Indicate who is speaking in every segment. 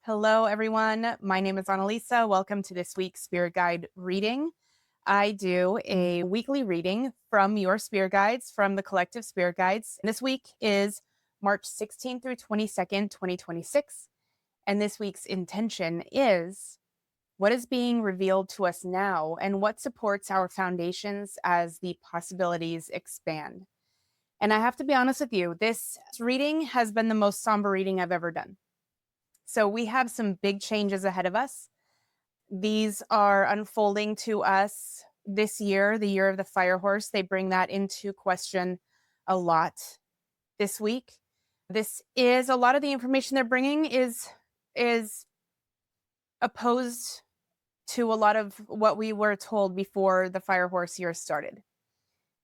Speaker 1: Hello, everyone. My name is Annalisa. Welcome to this week's Spirit Guide reading. I do a weekly reading from your Spirit Guides, from the collective Spirit Guides. This week is March 16th through 22nd, 2026. And this week's intention is what is being revealed to us now and what supports our foundations as the possibilities expand. And I have to be honest with you, this reading has been the most somber reading I've ever done. So we have some big changes ahead of us. These are unfolding to us this year, the year of the fire horse. They bring that into question a lot this week. This is a lot of the information they're bringing is opposed to a lot of what we were told before the fire horse year started.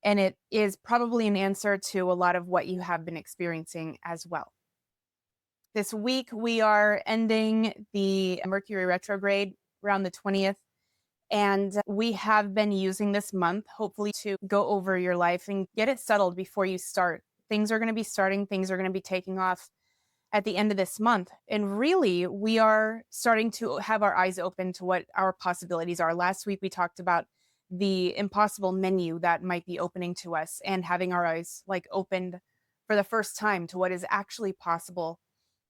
Speaker 1: And it is probably an answer to a lot of what you have been experiencing as well. This week, we are ending the Mercury retrograde around the 20th. And we have been using this month, hopefully, to go over your life and get it settled before you start. Things are going to be starting, things are going to be taking off at the end of this month. And really, we are starting to have our eyes open to what our possibilities are. Last week, we talked about the impossible menu that might be opening to us and having our eyes opened for the first time to what is actually possible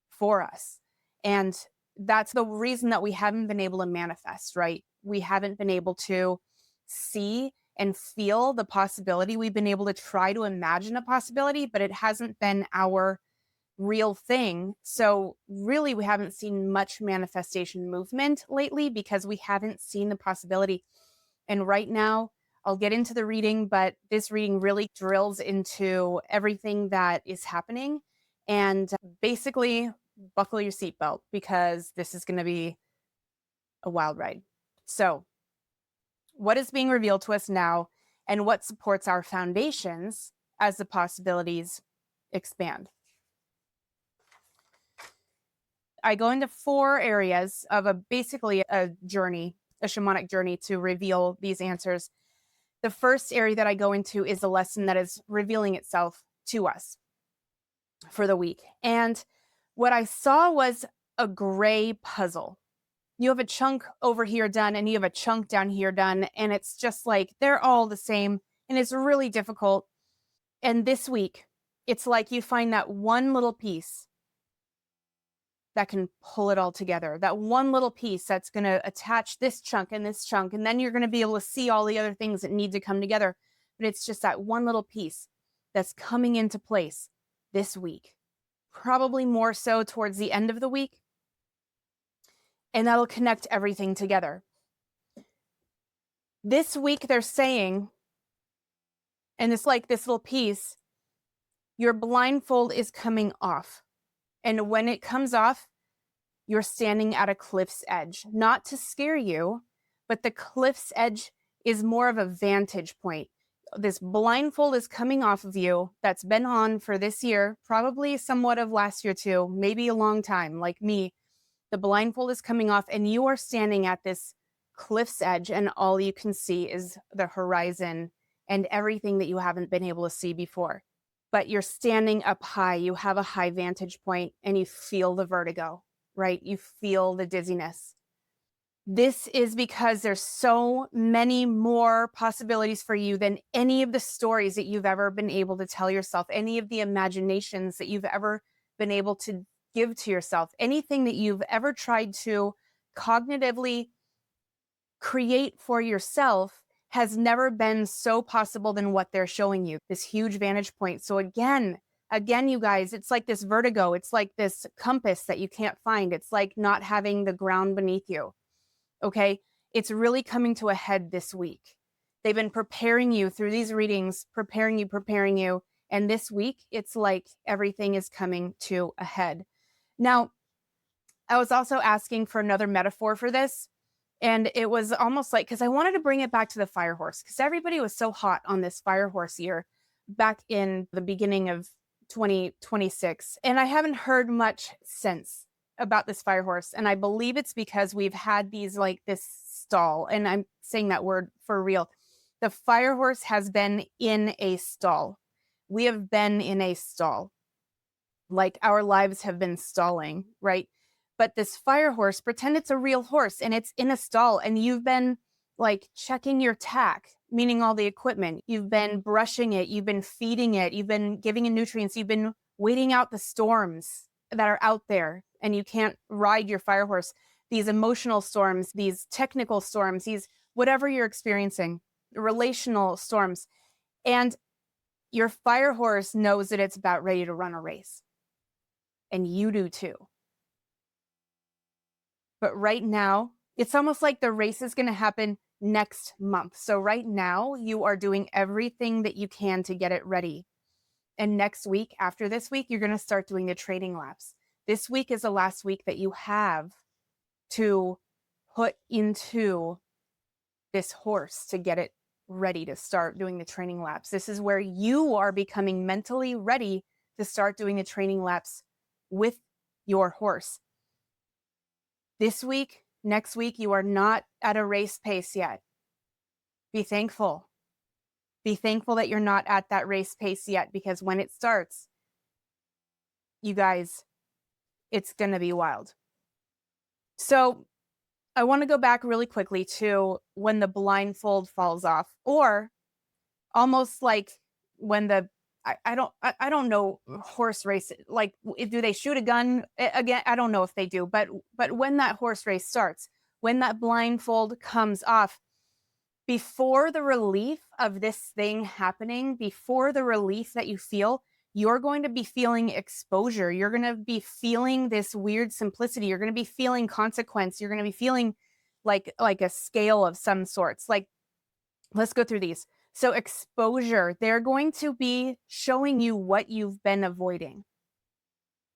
Speaker 1: for us. And that's the reason that we haven't been able to manifest, right? We haven't been able to see and feel the possibility. We've been able to try to imagine a possibility, but it hasn't been our real thing. So really, we haven't seen much manifestation movement lately because we haven't seen the possibility. And right now, I'll get into the reading, but this reading really drills into everything that is happening. And basically, buckle your seatbelt because this is going to be a wild ride. So, what is being revealed to us now and what supports our foundations as the possibilities expand? I go into 4 areas of basically a journey, a shamanic journey to reveal these answers. The first area that I go into is the lesson that is revealing itself to us for the week. And what I saw was a gray puzzle. You have a chunk over here done and you have a chunk down here done. And it's just like they're all the same. And it's really difficult. And this week, it's like you find that one little piece that can pull it all together. That one little piece that's going to attach this chunk. And then you're going to be able to see all the other things that need to come together. But it's just that one little piece that's coming into place this week. Probably more so towards the end of the week. And that'll connect everything together. This week they're saying, and it's like this little piece, your blindfold is coming off. And when it comes off, you're standing at a cliff's edge. Not to scare you, but the cliff's edge is more of a vantage point. This blindfold is coming off of you that's been on for this year, probably somewhat of last year too, maybe a long time, like me. The blindfold is coming off and you are standing at this cliff's edge and all you can see is the horizon and everything that you haven't been able to see before. But you're standing up high, you have a high vantage point and you feel the vertigo, right? You feel the dizziness. This is because there's so many more possibilities for you than any of the stories that you've ever been able to tell yourself, any of the imaginations that you've ever been able to give to yourself, anything that you've ever tried to cognitively create for yourself has never been so possible than what they're showing you, this huge vantage point. So again, you guys, it's like this vertigo. It's like this compass that you can't find. It's like not having the ground beneath you. Okay. It's really coming to a head this week. They've been preparing you through these readings, preparing you. And this week, it's like everything is coming to a head. Now, I was also asking for another metaphor for this. And it was almost like, because I wanted to bring it back to the fire horse, because everybody was so hot on this fire horse year back in the beginning of 2026. And I haven't heard much since about this fire horse. And I believe it's because we've had this stall. And I'm saying that word for real. The fire horse has been in a stall. We have been in a stall. Like our lives have been stalling, right? But this fire horse, pretend it's a real horse and it's in a stall and you've been like checking your tack, meaning all the equipment. You've been brushing it, you've been feeding it, you've been giving it nutrients, you've been waiting out the storms that are out there, and you can't ride your fire horse. These emotional storms, these technical storms, these whatever you're experiencing, relational storms. And your fire horse knows that it's about ready to run a race. And you do too. But right now, it's almost like the race is going to happen next month. So right now, you are doing everything that you can to get it ready. And next week, after this week, you're going to start doing the training laps. This week is the last week that you have to put into this horse to get it ready to start doing the training laps. This is where you are becoming mentally ready to start doing the training laps with your horse. This week, next week, you are not at a race pace yet. Be thankful. Be thankful that you're not at that race pace yet, because when it starts, you guys, it's going to be wild. So I want to go back really quickly to when the blindfold falls off, or almost like when the I don't know horse race, like do they shoot a gun again? I don't know if they do, but when that horse race starts, when that blindfold comes off, before the relief of this thing happening, before the relief that you feel, you're going to be feeling exposure. You're going to be feeling this weird simplicity. You're going to be feeling consequence. You're going to be feeling like a scale of some sorts. Like, let's go through these. So exposure, they're going to be showing you what you've been avoiding.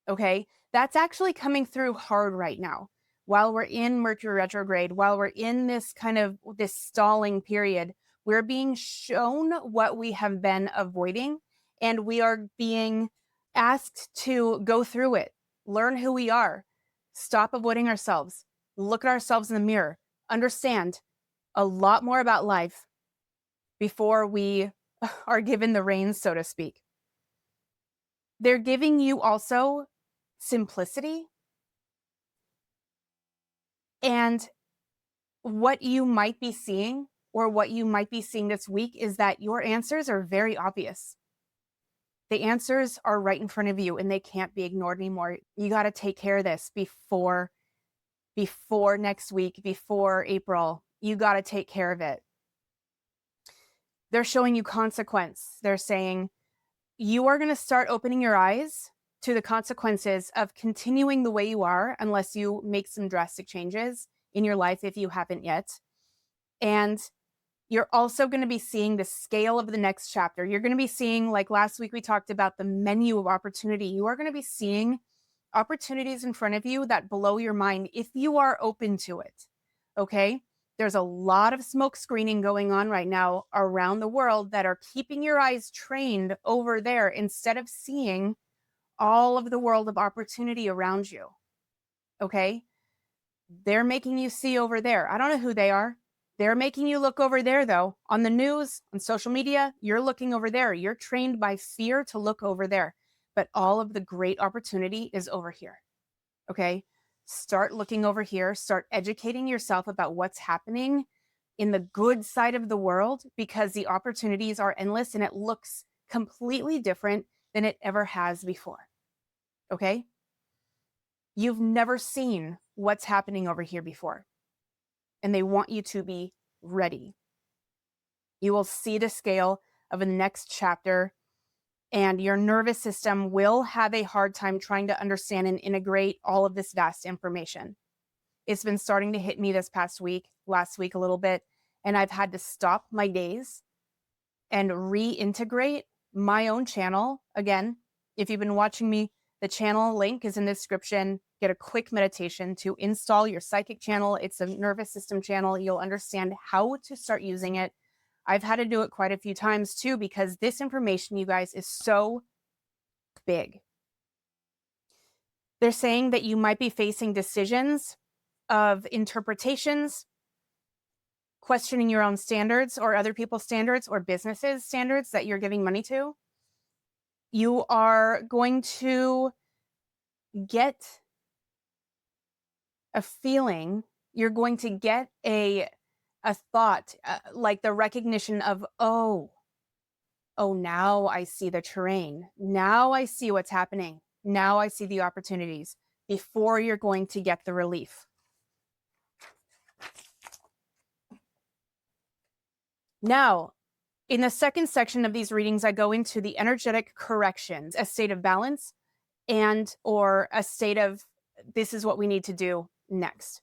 Speaker 1: Okay, that's actually coming through hard right now. While we're in Mercury retrograde, while we're in this kind of this stalling period, we're being shown what we have been avoiding, and we are being asked to go through it, learn who we are, stop avoiding ourselves, look at ourselves in the mirror, understand a lot more about life before we are given the reins, so to speak. They're giving you also simplicity. And what you might be seeing, or what you might be seeing this week, is that your answers are very obvious. The answers are right in front of you and they can't be ignored anymore. You got to take care of this before next week, before April. You got to take care of it. They're showing you consequence. They're saying you are going to start opening your eyes to the consequences of continuing the way you are unless you make some drastic changes in your life, if you haven't yet. And you're also going to be seeing the scale of the next chapter. You're going to be seeing, like last week we talked about the menu of opportunity. You are going to be seeing opportunities in front of you that blow your mind if you are open to it. Okay? There's a lot of smoke screening going on right now around the world that are keeping your eyes trained over there instead of seeing all of the world of opportunity around you. Okay? They're making you see over there. I don't know who they are. They're making you look over there, though. On the news, on social media, you're looking over there. You're trained by fear to look over there. But all of the great opportunity is over here. Okay? Start looking over here. Start educating yourself about what's happening in the good side of the world, because the opportunities are endless and it looks completely different than it ever has before. Okay? You've never seen what's happening over here before, and they want you to be ready. You will see the scale of the next chapter, and your nervous system will have a hard time trying to understand and integrate all of this vast information. It's been starting to hit me this past week, last week a little bit, and I've had to stop my days and reintegrate my own channel. Again, if you've been watching me, the channel link is in the description. Get a quick meditation to install your psychic channel. It's a nervous system channel. You'll understand how to start using it. I've had to do it quite a few times too, because this information, you guys, is so big. They're saying that you might be facing decisions of interpretations, questioning your own standards or other people's standards or businesses' standards that you're giving money to. You are going to get a feeling. You're going to get a thought, like the recognition of, oh, now I see the terrain. Now I see what's happening. Now I see the opportunities before you're going to get the relief. Now, in the second section of these readings, I go into the energetic corrections, a state of balance and or a state of this is what we need to do next.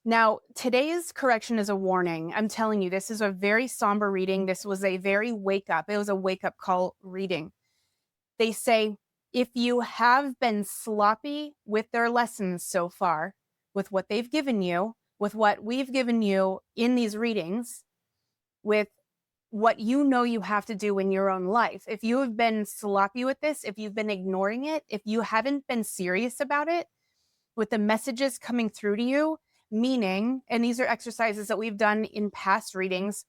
Speaker 1: Now, today's correction is a warning. I'm telling you, this is a very somber reading. This was a very wake up. It was a wake up call reading. They say, if you have been sloppy with their lessons so far, with what they've given you, with what we've given you in these readings, with what you know you have to do in your own life, if you have been sloppy with this, if you've been ignoring it, if you haven't been serious about it, with the messages coming through to you, meaning, and these are exercises that we've done in past readings,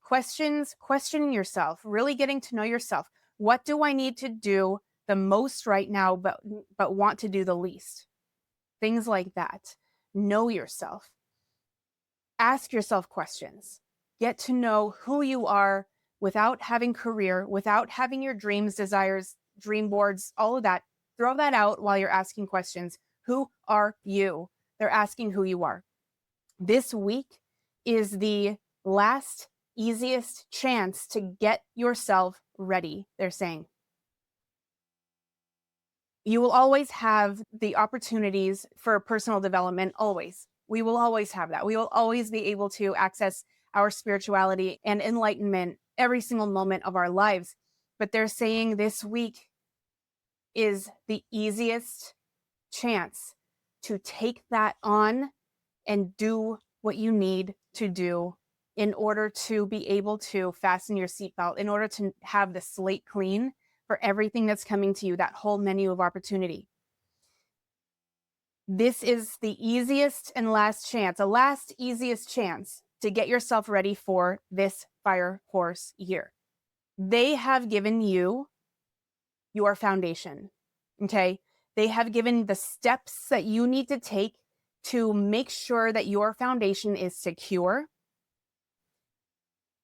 Speaker 1: questioning yourself, really getting to know yourself. What do I need to do the most right now, but want to do the least? Things like that. Know yourself. Ask yourself questions. Get to know who you are without having career, without having your dreams, desires, dream boards, all of that. Throw that out while you're asking questions. Who are you? They're asking who you are. This week is the last, easiest chance to get yourself ready, they're saying. You will always have the opportunities for personal development, always. We will always have that. We will always be able to access our spirituality and enlightenment every single moment of our lives. But they're saying this week is the easiest chance to take that on and do what you need to do in order to be able to fasten your seatbelt, in order to have the slate clean for everything that's coming to you, that whole menu of opportunity. This is the easiest and last chance, a last easiest chance to get yourself ready for this fire horse year. They have given you your foundation, okay? They have given the steps that you need to take to make sure that your foundation is secure.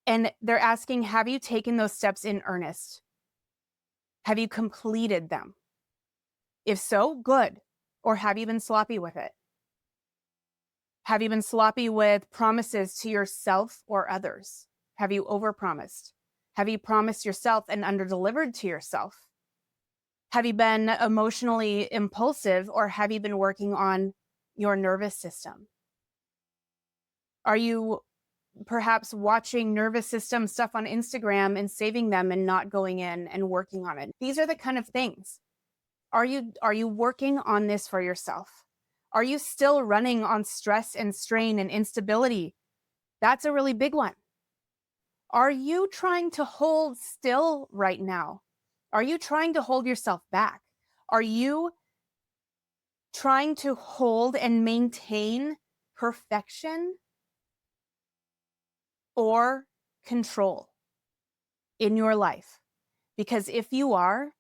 Speaker 1: And they're asking, have you taken those steps in earnest? Have you completed them? If so, good. Or have you been sloppy with it? Have you been sloppy with promises to yourself or others? Have you overpromised? Have you promised yourself and underdelivered to yourself? Have you been emotionally impulsive, or have you been working on your nervous system? Are you perhaps watching nervous system stuff on Instagram and saving them and not going in and working on it? These are the kind of things. Are you working on this for yourself? Are you still running on stress and strain and instability? That's a really big one. Are you trying to hold still right now? Are you trying to hold yourself back? Are you trying to hold and maintain perfection or control in your life? Because if you are,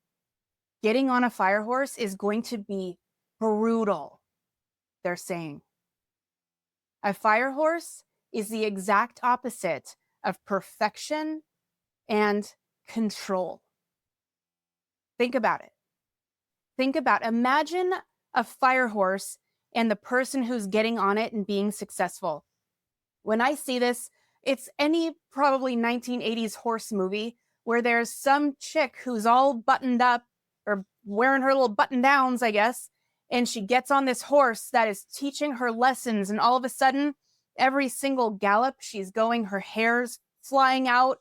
Speaker 1: getting on a fire horse is going to be brutal, they're saying. A fire horse is the exact opposite of perfection and control. Think about it. Imagine a fire horse and the person who's getting on it and being successful. When I see this, it's any probably 1980s horse movie where there's some chick who's all buttoned up or wearing her little button downs, I guess, and she gets on this horse that is teaching her lessons, and all of a sudden, every single gallop she's going, her hair's flying out,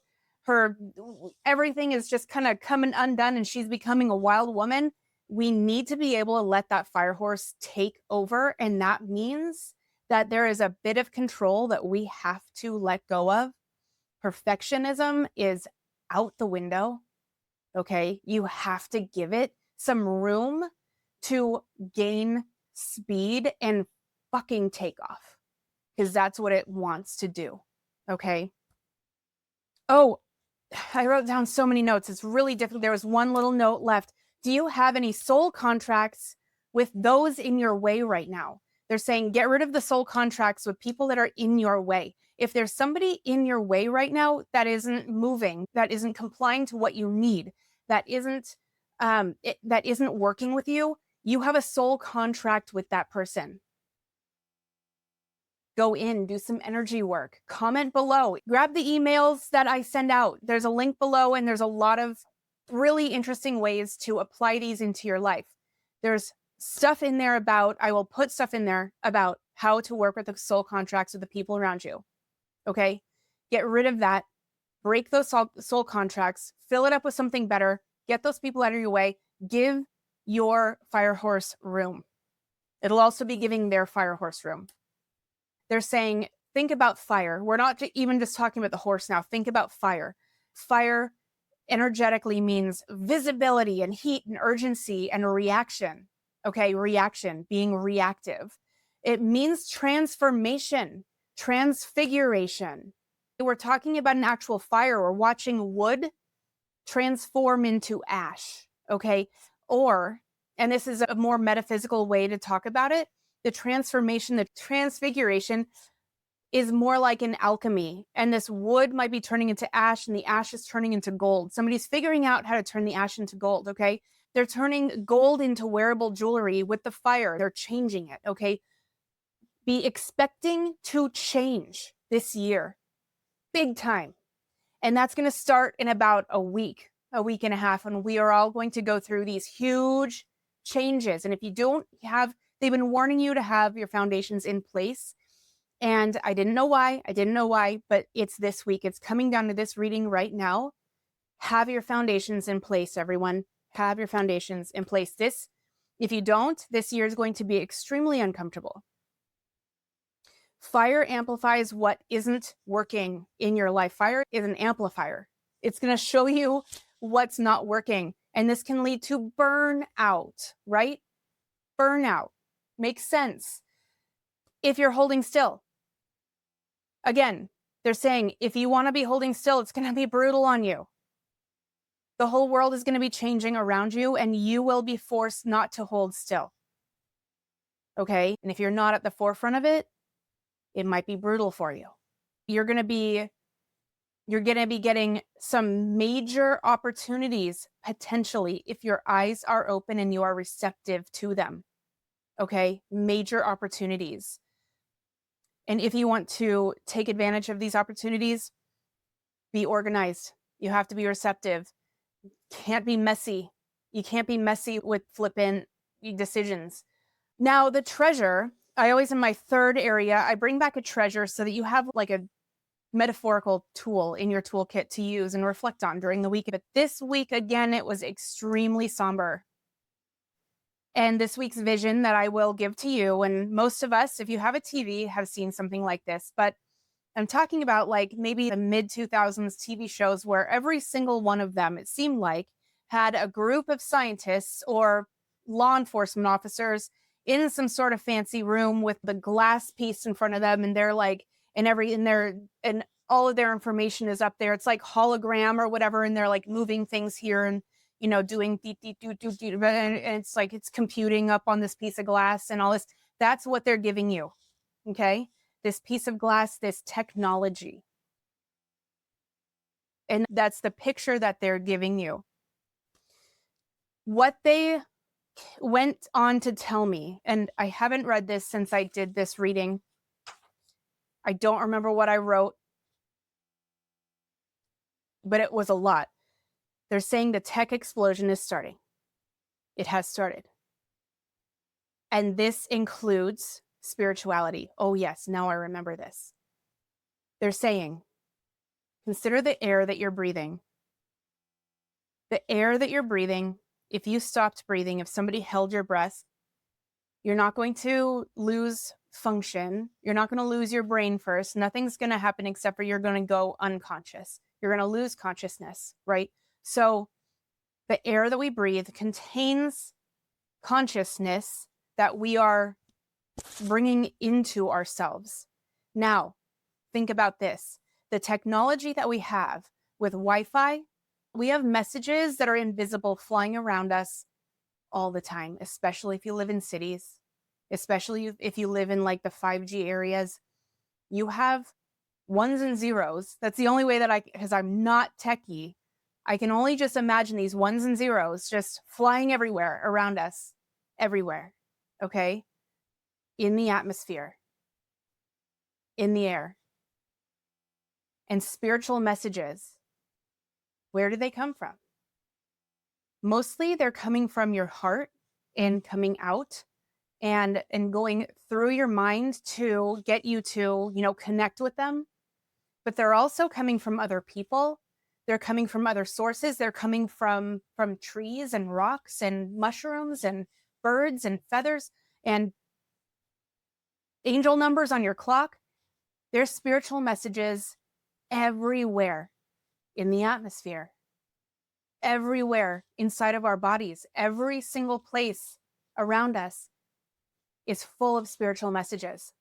Speaker 1: everything is just kind of coming undone, and she's becoming a wild woman. We need to be able to let that fire horse take over, and that means that there is a bit of control that we have to let go of. Perfectionism is out the window, okay? You have to give it some room to gain speed and fucking take off, because that's what it wants to do, okay? Oh, I wrote down so many notes. It's really difficult. There was one little note left. Do you have any soul contracts with those in your way right now? They're saying get rid of the soul contracts with people that are in your way. If there's somebody in your way right now that isn't moving, that isn't complying to what you need, that isn't working with you, you have a soul contract with that person. Go in, do some energy work, comment below, grab the emails that I send out. There's a link below, and there's a lot of really interesting ways to apply these into your life. There's stuff in there about, I will put stuff in there about how to work with the soul contracts with the people around you. Okay? Get rid of that. Break those soul contracts, fill it up with something better, get those people out of your way, give your fire horse room. It'll also be giving their fire horse room. They're saying, think about fire. We're not even just talking about the horse now. Think about fire. Fire energetically means visibility and heat and urgency and reaction. Okay, reaction, being reactive. It means transformation, transfiguration. We're talking about an actual fire. We're watching wood transform into ash, okay? Or, and this is a more metaphysical way to talk about it, the transformation, the transfiguration is more like an alchemy. And this wood might be turning into ash, and the ash is turning into gold. Somebody's figuring out how to turn the ash into gold, okay? They're turning gold into wearable jewelry with the fire. They're changing it, okay? Be expecting to change this year, big time. And that's going to start in about a week and a half, and we are all going to go through these huge changes. And if you don't have, they've been warning you to have your foundations in place. And I didn't know why, but it's this week. It's coming down to this reading right now. Have your foundations in place, everyone. Have your foundations in place. If you don't, this year is going to be extremely uncomfortable. Fire amplifies what isn't working in your life. Fire is an amplifier. It's going to show you what's not working. And this can lead to burnout, right? Burnout. Makes sense. If you're holding still. Again, they're saying if you want to be holding still, it's going to be brutal on you. The whole world is going to be changing around you, and you will be forced not to hold still. Okay? And if you're not at the forefront of it, it might be brutal for you. You're going to be getting some major opportunities potentially if your eyes are open and you are receptive to them. Okay? Major opportunities. And if you want to take advantage of these opportunities, be organized. You have to be receptive. Can't be messy. You can't be messy with flippant decisions. Now, the treasure, I always, in my third area, I bring back a treasure so that you have like a metaphorical tool in your toolkit to use and reflect on during the week. But this week, again, it was extremely somber. And this week's vision that I will give to you, and most of us, if you have a TV, have seen something like this, but I'm talking about like maybe the mid-2000s TV shows where every single one of them, it seemed like, had a group of scientists or law enforcement officers in some sort of fancy room with the glass piece in front of them, and they're like, and all of their information is up there. It's like hologram or whatever, and they're like moving things here and doing and it's like it's computing up on this piece of glass and all this. That's what they're giving you. Okay? This piece of glass, this technology. And that's the picture that they're giving you. What they went on to tell me, and I haven't read this since I did this reading. I don't remember what I wrote, but it was a lot. They're saying the tech explosion is starting. It has started. And this includes spirituality. Oh, yes, now I remember this. They're saying, consider the air that you're breathing. The air that you're breathing, if you stopped breathing, if somebody held your breath, you're not going to lose function. You're not going to lose your brain first. Nothing's going to happen except for you're going to go unconscious. You're going to lose consciousness, right? So the air that we breathe contains consciousness that we are bringing into ourselves. Now, think about this. The technology that we have with Wi-Fi, we have messages that are invisible flying around us all the time, especially if you live in cities, especially if you live in like the 5G areas. You have ones and zeros. That's the only way that because I'm not techie, I can only just imagine these ones and zeros just flying everywhere around us, everywhere, okay? In the atmosphere, in the air. And spiritual messages, where do they come from? Mostly they're coming from your heart and coming out and going through your mind to get you to, connect with them. But they're also coming from other people. They're coming from other sources. They're coming from trees and rocks and mushrooms and birds and feathers and angel numbers on your clock. There's spiritual messages everywhere in the atmosphere, everywhere inside of our bodies. Every single place around us is full of spiritual messages.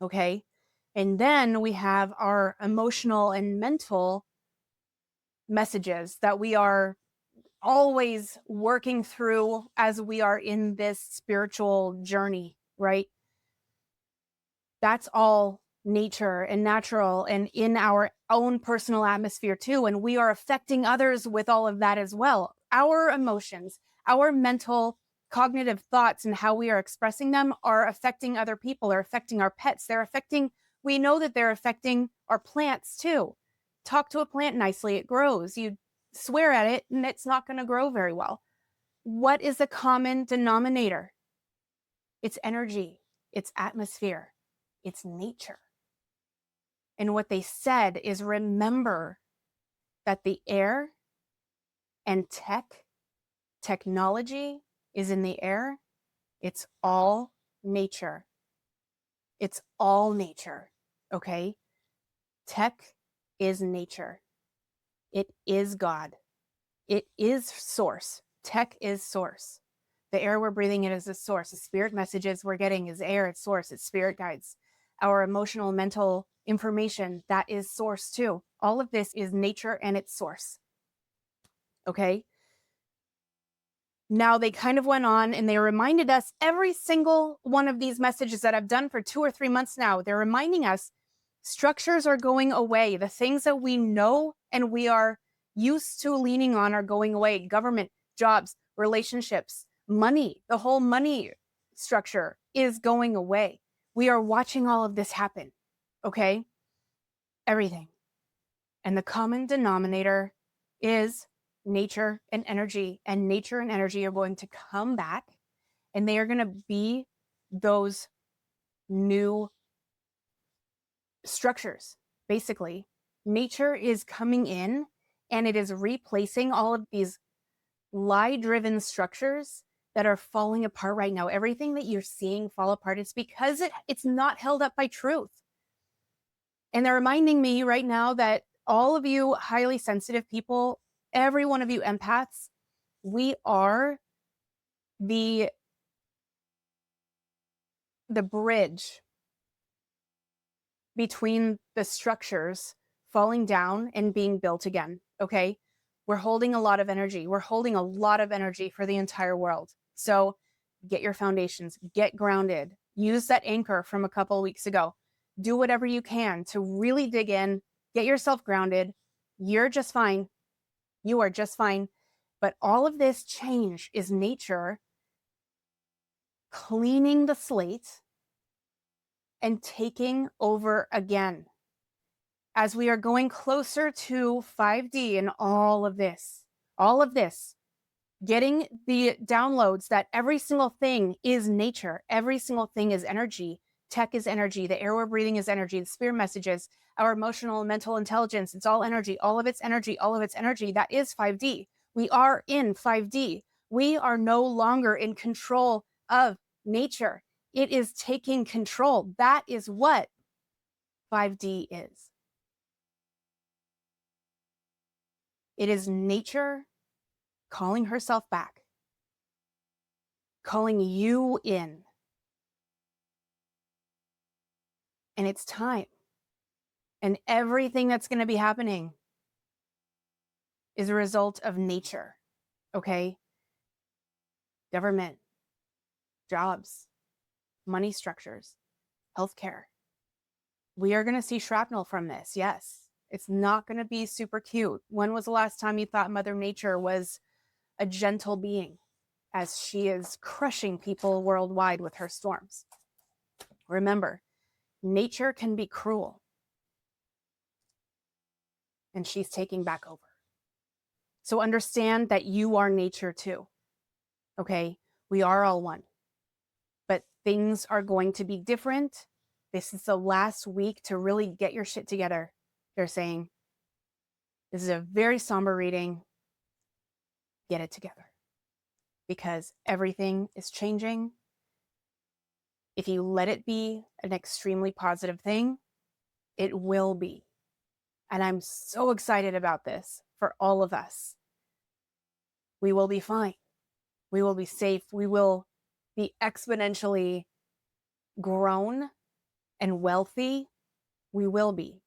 Speaker 1: Okay? And then we have our emotional and mental messages that we are always working through as we are in this spiritual journey, right? That's all nature and natural and in our own personal atmosphere too. And we are affecting others with all of that as well. Our emotions, our mental, cognitive thoughts, and how we are expressing them are affecting other people, are affecting our pets. We know that they're affecting our plants too. Talk to a plant nicely, it grows. You swear at it and it's not going to grow very well. What is the common denominator? It's energy, it's atmosphere, it's nature. And what they said is, remember that the air and technology is in the air. It's all nature. It's all nature, okay? Tech is nature. It is God. It is source. Tech is source. The air we're breathing in is the source. The spirit messages we're getting is air, it's source, it's spirit guides. Our emotional, mental information, that is source too. All of this is nature and its source. Okay? Now they kind of went on and they reminded us, every single one of these messages that I've done for 2 or 3 months now, they're reminding us structures are going away. The things that we know and we are used to leaning on are going away. Government, jobs, relationships, money, the whole money structure is going away. We are watching all of this happen, okay? Everything. And the common denominator is nature and energy. And nature and energy are going to come back and they are going to be those new structures, basically. Nature is coming in and it is replacing all of these lie-driven structures that are falling apart right now. Everything that you're seeing fall apart is because it's not held up by truth. And they're reminding me right now that all of you highly sensitive people, every one of you empaths, we are the bridge between the structures falling down and being built again, okay? We're holding a lot of energy. We're holding a lot of energy for the entire world. So get your foundations, get grounded, use that anchor from a couple of weeks ago. Do whatever you can to really dig in, get yourself grounded. You're just fine. You are just fine. But all of this change is nature cleaning the slate and taking over again. As we are going closer to 5D and all of this, getting the downloads that every single thing is nature, every single thing is energy. Tech is energy, the air we're breathing is energy, the spirit messages, our emotional and mental intelligence, it's all energy, all of its energy, all of its energy. That is 5D. We are in 5D. We are no longer in control of nature. It is taking control. That is what 5D is. It is nature calling herself back, calling you in. And it's time. And everything that's going to be happening is a result of nature, okay? Government, jobs, money structures, healthcare. We are going to see shrapnel from this. Yes. It's not going to be super cute. When was the last time you thought Mother Nature was a gentle being, as she is crushing people worldwide with her storms? Remember, nature can be cruel, and she's taking back over. So understand that you are nature too. Okay? We are all one. But things are going to be different. This is the last week to really get your shit together. They're saying, this is a very somber reading. Get it together. Because everything is changing. If you let it be an extremely positive thing, it will be. And I'm so excited about this for all of us. We will be fine. We will be safe. We will be exponentially grown and wealthy. We will be.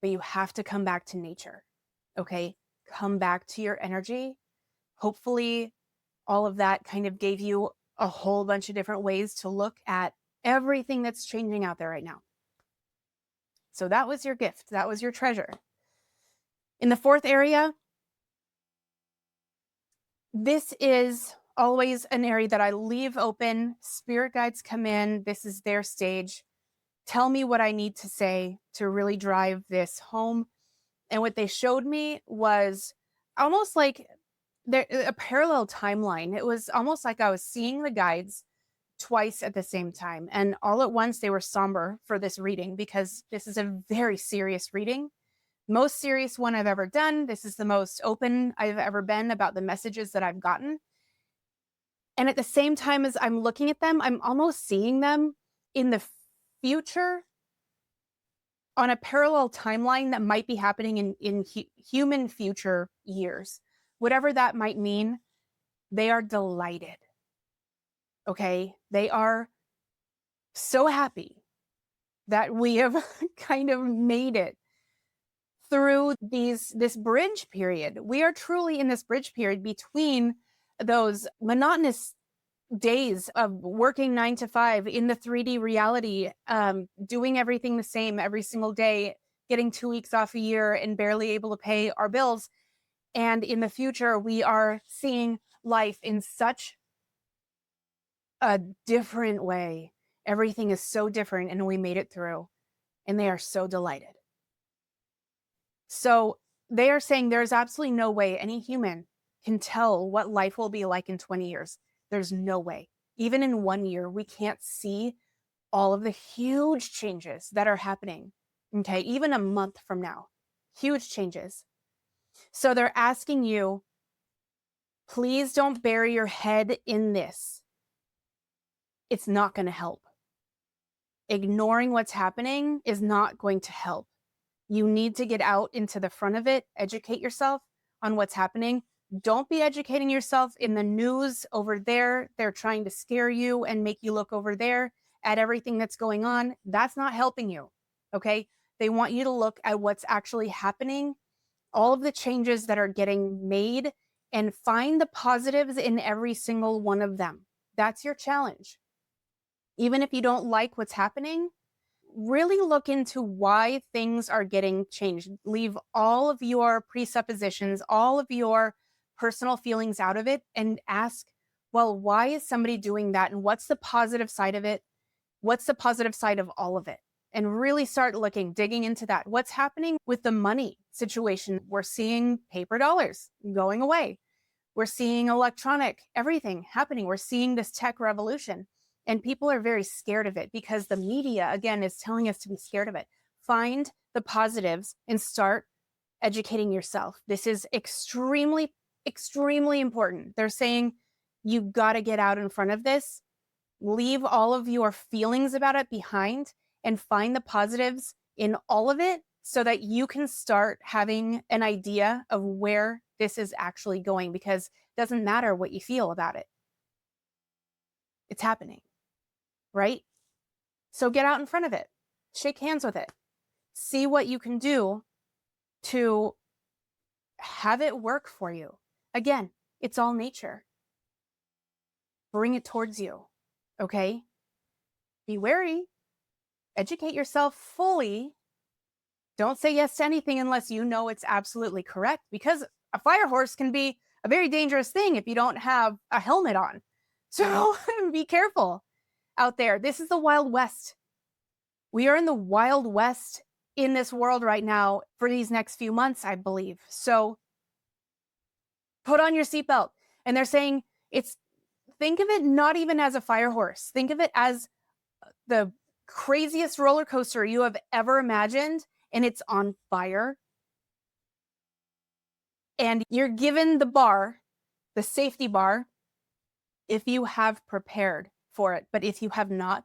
Speaker 1: But you have to come back to nature, okay? Come back to your energy. Hopefully, all of that kind of gave you a whole bunch of different ways to look at everything that's changing out there right now. So that was your gift. That was your treasure. In the fourth area, this is always an area that I leave open. Spirit guides come in. This is their stage. Tell me what I need to say to really drive this home. And what they showed me was almost like a parallel timeline. It was almost like I was seeing the guides twice at the same time. And all at once, they were somber for this reading because this is a very serious reading. Most serious one I've ever done. This is the most open I've ever been about the messages that I've gotten. And at the same time as I'm looking at them, I'm almost seeing them in the future on a parallel timeline that might be happening in human future years. Whatever that might mean, they are delighted. Okay? They are so happy that we have kind of made it through this bridge period. We are truly in this bridge period between those monotonous days of working 9 to 5 in the 3D reality, doing everything the same every single day, getting 2 weeks off a year and barely able to pay our bills. And in the future, we are seeing life in such a different way. Everything is so different, and we made it through, and they are so delighted. So they are saying there's absolutely no way any human can tell what life will be like in 20 years. There's no way. Even in 1 year, we can't see all of the huge changes that are happening. Okay, even a month from now, huge changes. So they're asking you, please don't bury your head in this. It's not going to help. Ignoring what's happening is not going to help. You need to get out into the front of it, educate yourself on what's happening. Don't be educating yourself in the news over there. They're trying to scare you and make you look over there at everything that's going on. That's not helping you, okay? They want you to look at what's actually happening, all of the changes that are getting made, and find the positives in every single one of them. That's your challenge. Even if you don't like what's happening, really look into why things are getting changed. Leave all of your presuppositions, all of your personal feelings out of it, and ask, well, why is somebody doing that? And what's the positive side of it? What's the positive side of all of it? And really start looking, digging into that. What's happening with the money situation? We're seeing paper dollars going away. We're seeing electronic, everything happening. We're seeing this tech revolution. And people are very scared of it because the media, again, is telling us to be scared of it. Find the positives and start educating yourself. This is extremely, extremely important. They're saying you got to get out in front of this, leave all of your feelings about it behind, and find the positives in all of it so that you can start having an idea of where this is actually going, because it doesn't matter what you feel about it. It's happening. Right? So get out in front of it. Shake hands with it. See what you can do to have it work for you. Again, it's all nature. Bring it towards you. Okay? Be wary. Educate yourself fully. Don't say yes to anything unless you know it's absolutely correct, because a fire horse can be a very dangerous thing if you don't have a helmet on. So be careful out there. This is the Wild West. We are in the Wild West in this world right now for these next few months, I believe. So put on your seatbelt. And they're saying think of it not even as a fire horse. Think of it as the craziest roller coaster you have ever imagined, and it's on fire. And you're given the bar, the safety bar, if you have prepared for it. But if you have not,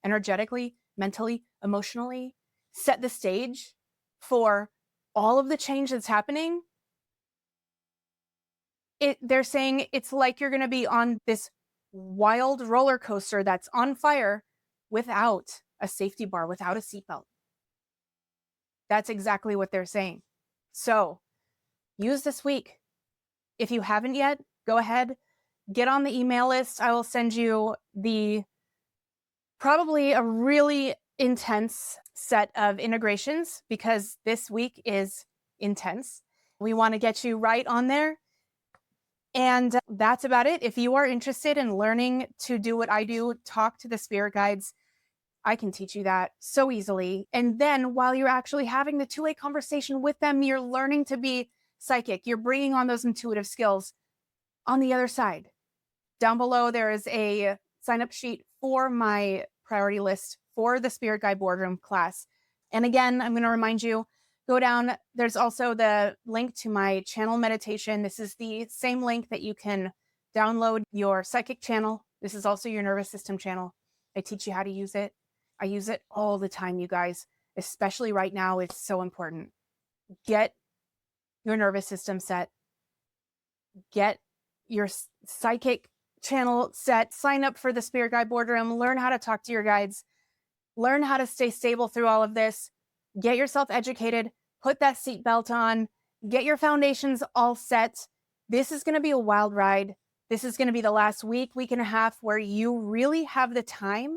Speaker 1: energetically, mentally, emotionally, set the stage for all of the change that's happening, they're saying it's like you're going to be on this wild roller coaster that's on fire without a safety bar, without a seatbelt. That's exactly what they're saying. So use this week. If you haven't yet, go ahead, get on the email list. I will send you probably a really intense set of integrations, because this week is intense. We want to get you right on there. And that's about it. If you are interested in learning to do what I do, talk to the spirit guides, I can teach you that so easily. And then while you're actually having the two-way conversation with them, you're learning to be psychic. You're bringing on those intuitive skills on the other side. Down below, there is a sign-up sheet for my priority list for the Spirit Guide Boardroom class. And again, I'm going to remind you, go down. There's also the link to my channel meditation. This is the same link that you can download your psychic channel. This is also your nervous system channel. I teach you how to use it. I use it all the time, you guys, especially right now. It's so important. Get your nervous system set. Get your psychic channel set. Sign up for the Spirit Guide Boardroom. Learn how to talk to your guides. Learn how to stay stable through all of this. Get yourself educated. Put that seatbelt on. Get your foundations all set. This is going to be a wild ride. This is going to be the last week and a half where you really have the time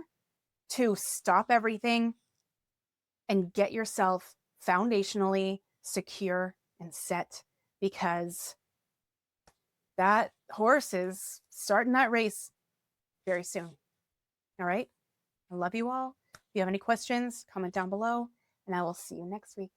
Speaker 1: to stop everything and get yourself foundationally secure and set, because that horse is starting that race very soon. All right. I love you all. If you have any questions, comment down below, and I will see you next week.